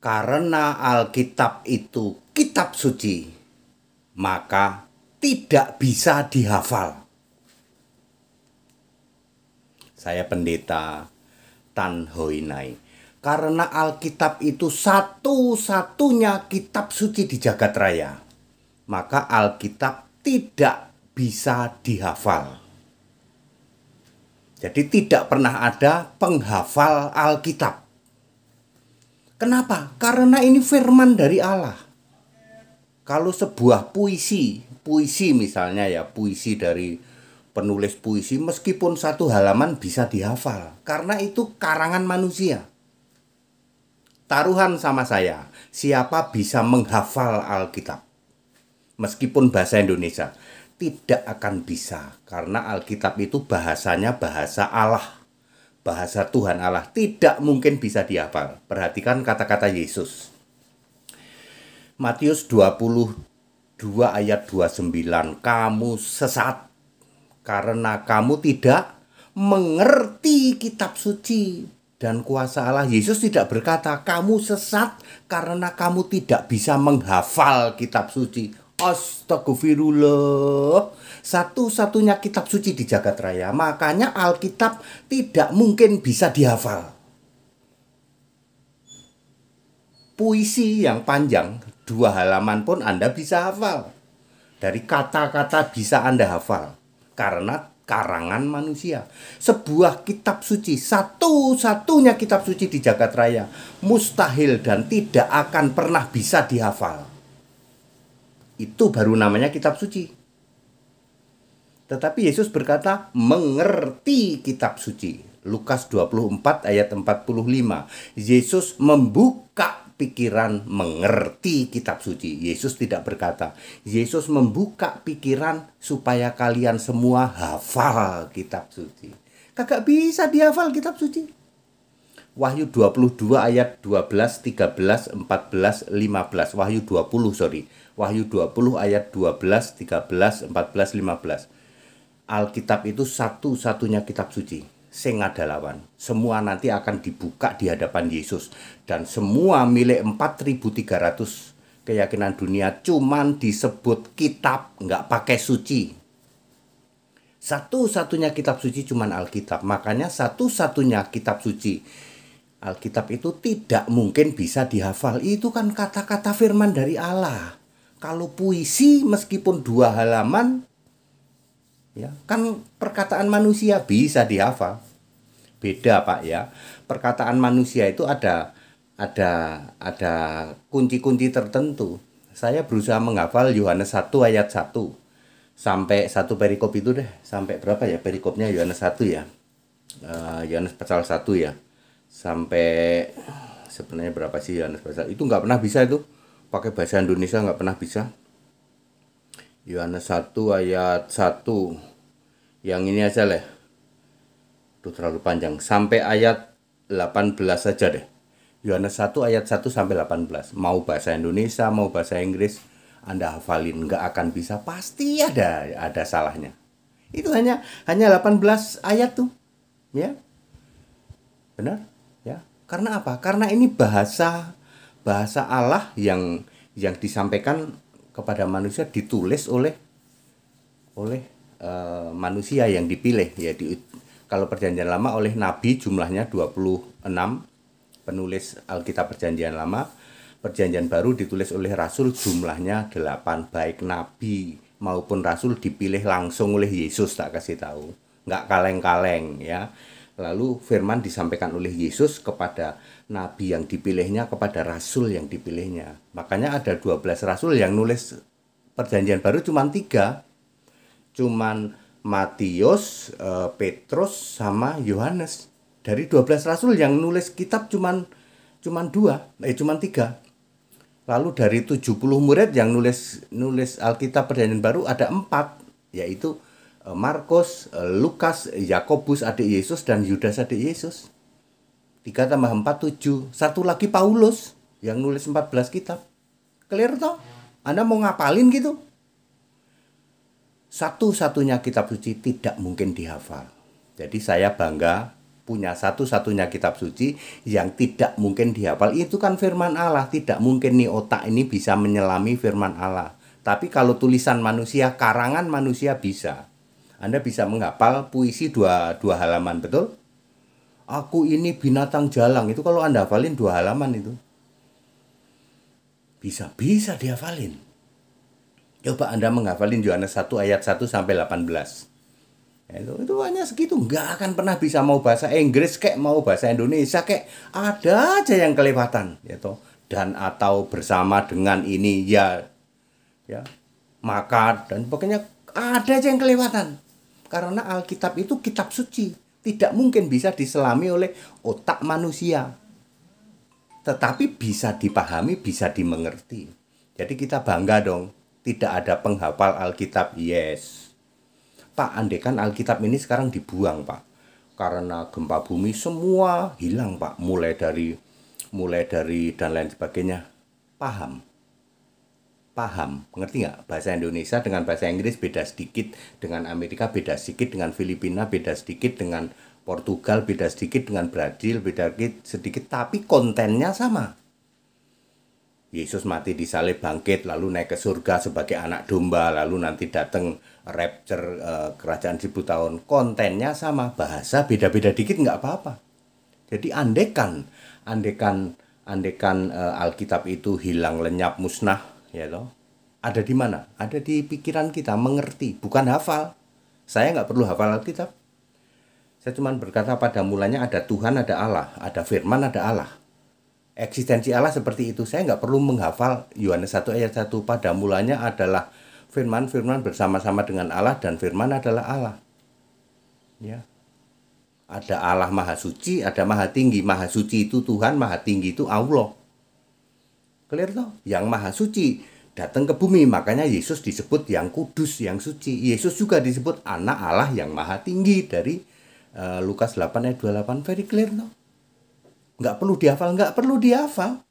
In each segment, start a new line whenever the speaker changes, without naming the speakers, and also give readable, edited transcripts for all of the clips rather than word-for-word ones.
Karena Alkitab itu kitab suci, maka tidak bisa dihafal. Saya Pendeta Tan Hoi Nai. Karena Alkitab itu satu-satunya kitab suci di jagat raya, maka Alkitab tidak bisa dihafal. Jadi tidak pernah ada penghafal Alkitab. Kenapa? Karena ini firman dari Allah. Kalau sebuah puisi misalnya ya, puisi dari penulis puisi, meskipun satu halaman bisa dihafal, karena itu karangan manusia. Taruhan sama saya, siapa bisa menghafal Alkitab? Meskipun bahasa Indonesia, tidak akan bisa, karena Alkitab itu bahasanya bahasa Allah. Bahasa Tuhan Allah, tidak mungkin bisa dihafal. Perhatikan kata-kata Yesus. Matius 22 ayat 29, kamu sesat karena kamu tidak mengerti kitab suci dan kuasa Allah. Yesus tidak berkata kamu sesat karena kamu tidak bisa menghafal kitab suci. Astagfirullah. Satu-satunya kitab suci di jagat raya, makanya Alkitab tidak mungkin bisa dihafal. Puisi yang panjang 2 halaman pun Anda bisa hafal. Dari kata-kata bisa Anda hafal, karena karangan manusia. Sebuah kitab suci, satu-satunya kitab suci di jagat raya, mustahil dan tidak akan pernah bisa dihafal. Itu baru namanya kitab suci. Tetapi Yesus berkata mengerti kitab suci. Lukas 24 ayat 45. Yesus membuka pikiran mengerti kitab suci. Yesus tidak berkata, Yesus membuka pikiran supaya kalian semua hafal kitab suci. Kagak bisa dihafal kitab suci. Wahyu 22 ayat 12, 13, 14, 15. Wahyu 20 ayat 12, 13, 14, 15. Alkitab itu satu-satunya kitab suci, sing ada lawan. Semua nanti akan dibuka di hadapan Yesus, dan semua milik 4.300 keyakinan dunia cuman disebut kitab, nggak pakai suci. Satu-satunya kitab suci cuman Alkitab. Makanya satu-satunya kitab suci Alkitab itu tidak mungkin bisa dihafal. Itu kan kata-kata firman dari Allah. Kalau puisi meskipun 2 halaman, ya kan perkataan manusia bisa dihafal. Beda Pak ya. Perkataan manusia itu ada kunci-kunci tertentu. Saya berusaha menghafal Yohanes 1 ayat 1 sampai 1 perikop itu deh. Sampai berapa ya perikopnya Yohanes 1 ya? Yohanes pasal 1 ya. Sampai sebenarnya berapa sih Yohanes pasal? Itu nggak pernah bisa itu. Pakai bahasa Indonesia nggak pernah bisa. Yohanes 1 ayat 1. Yang ini aja lah. Itu terlalu panjang. Sampai ayat 18 saja deh. Yohanes 1 ayat 1 sampai 18. Mau bahasa Indonesia, mau bahasa Inggris, Anda hafalin nggak akan bisa. Pasti ada salahnya. Itu hanya 18 ayat tuh. Ya. Benar? Ya. Karena apa? Karena ini bahasa Allah yang disampaikan kepada manusia, ditulis oleh manusia yang dipilih ya. Kalau perjanjian lama oleh nabi jumlahnya 26 penulis Alkitab perjanjian lama. Perjanjian baru ditulis oleh rasul jumlahnya 8. Baik nabi maupun rasul dipilih langsung oleh Yesus, tak kasih tahu, nggak kaleng-kaleng ya. Lalu firman disampaikan oleh Yesus kepada nabi yang dipilihnya, kepada rasul yang dipilihnya. Makanya ada 12 rasul yang nulis perjanjian baru cuman 3. Cuman Matius, Petrus sama Yohanes. Dari 12 rasul yang nulis kitab cuman 3. Lalu dari 70 murid yang nulis Alkitab perjanjian baru ada 4, yaitu Markus, Lukas, Yakobus adik Yesus, dan Yudas adik Yesus. 3 tambah 4, 7. Satu lagi Paulus yang nulis 14 kitab. Clear toh? Anda mau ngapalin gitu? Satu-satunya kitab suci tidak mungkin dihafal. Jadi saya bangga punya satu-satunya kitab suci yang tidak mungkin dihafal. Itu kan firman Allah, tidak mungkin nih otak ini bisa menyelami firman Allah. Tapi kalau tulisan manusia, karangan manusia bisa. Anda bisa menghafal puisi dua halaman, betul? Aku ini binatang jalang, itu kalau Anda hafalin 2 halaman itu. Bisa dihafalin. Coba Anda menghafalin Yohanes 1 ayat 1 sampai 18. Itu hanya segitu, nggak akan pernah bisa. Mau bahasa Inggris kek, mau bahasa Indonesia kek, ada aja yang kelewatan, ya toh. Dan atau bersama dengan ini, ya maka, dan pokoknya ada aja yang kelewatan. Karena Alkitab itu kitab suci, tidak mungkin bisa diselami oleh otak manusia, tetapi bisa dipahami, bisa dimengerti. Jadi kita bangga dong, tidak ada penghafal Alkitab. Yes Pak, andekan Alkitab ini sekarang dibuang, Pak, karena gempa bumi semua hilang, Pak, mulai dari dan lain sebagainya. Paham, ngerti nggak? Bahasa Indonesia dengan bahasa Inggris beda sedikit, dengan Amerika beda sedikit, dengan Filipina beda sedikit, dengan Portugal beda sedikit, dengan Brazil beda sedikit, tapi kontennya sama. Yesus mati disalib, bangkit, lalu naik ke surga sebagai anak domba, lalu nanti datang rapture, kerajaan 1000 tahun. Kontennya sama, bahasa beda-beda dikit nggak apa-apa. Jadi andekan Alkitab itu hilang, lenyap, musnah, ya loh. Ada di mana? Ada di pikiran kita, mengerti, bukan hafal. Saya nggak perlu hafal Alkitab. Saya cuma berkata pada mulanya ada Tuhan, ada Allah, ada firman, ada Allah. Eksistensi Allah seperti itu. Saya nggak perlu menghafal Yohanes 1 ayat 1. Pada mulanya adalah firman bersama-sama dengan Allah, dan firman adalah Allah. Ya. Ada Allah Maha Suci, ada Maha Tinggi. Maha Suci itu Tuhan, Maha Tinggi itu Allah. Clear toh? Yang Maha Suci datang ke bumi, makanya Yesus disebut yang kudus, yang suci. Yesus juga disebut anak Allah yang Maha Tinggi dari Lukas 8 ayat 28. Very clear toh? Nggak perlu dihafal.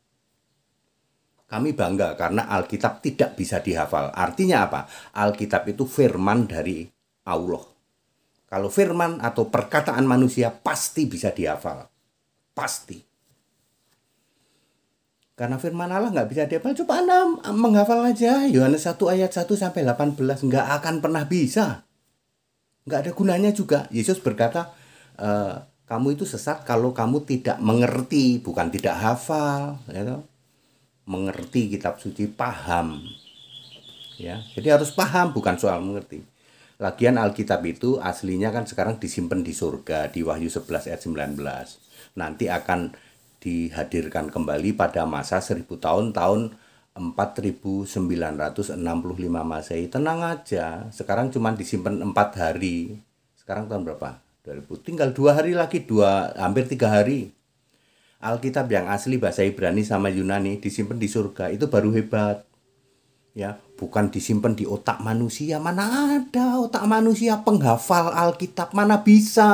Kami bangga karena Alkitab tidak bisa dihafal. Artinya apa? Alkitab itu firman dari Allah. Kalau firman atau perkataan manusia pasti bisa dihafal. Pasti. Karena firman Allah nggak bisa dihafal. Coba Anda menghafal aja Yohanes 1 ayat 1 sampai 18. Nggak akan pernah bisa. Nggak ada gunanya juga. Yesus berkata, kamu itu sesat kalau kamu tidak mengerti, bukan tidak hafal, ya toh? Mengerti kitab suci, paham. Ya, jadi harus paham, bukan soal mengerti. Lagian Alkitab itu aslinya kan sekarang disimpan di surga, di Wahyu 11 ayat 19. Nanti akan dihadirkan kembali pada masa 1000 tahun, tahun 4965 Masehi. Tenang aja, sekarang cuma disimpan 4 hari. Sekarang tahun berapa? 2000, tinggal 2 hari lagi, hampir 3 hari. Alkitab yang asli bahasa Ibrani sama Yunani disimpan di surga, itu baru hebat. Ya, bukan disimpan di otak manusia. Mana ada otak manusia penghafal Alkitab, mana bisa.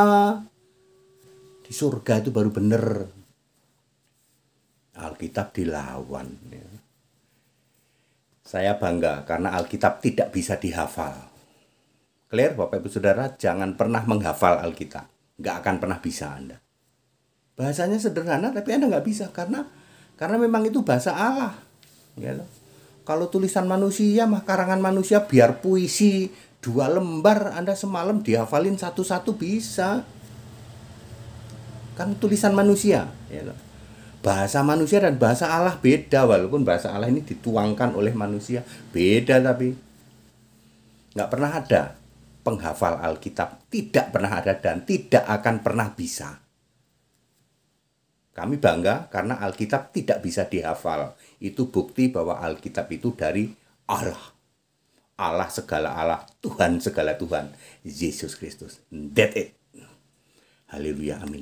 Di surga itu baru bener. Alkitab dilawan. Ya. Saya bangga karena Alkitab tidak bisa dihafal. Clear, Bapak Ibu Saudara, jangan pernah menghafal Alkitab. Nggak akan pernah bisa Anda. Bahasanya sederhana, tapi Anda nggak bisa. Karena memang itu bahasa Allah. Ya loh. Kalau tulisan manusia, mah karangan manusia, biar puisi 2 lembar, Anda semalam dihafalin satu-satu bisa. Kan tulisan manusia. Ya loh. Bahasa manusia dan bahasa Allah beda. Walaupun bahasa Allah ini dituangkan oleh manusia. Beda tapi. Nggak pernah ada penghafal Alkitab, tidak pernah ada dan tidak akan pernah bisa. Kami bangga karena Alkitab tidak bisa dihafal. Itu bukti bahwa Alkitab itu dari Allah. Allah segala Allah, Tuhan segala Tuhan, Yesus Kristus. That's it. Haleluya, amin.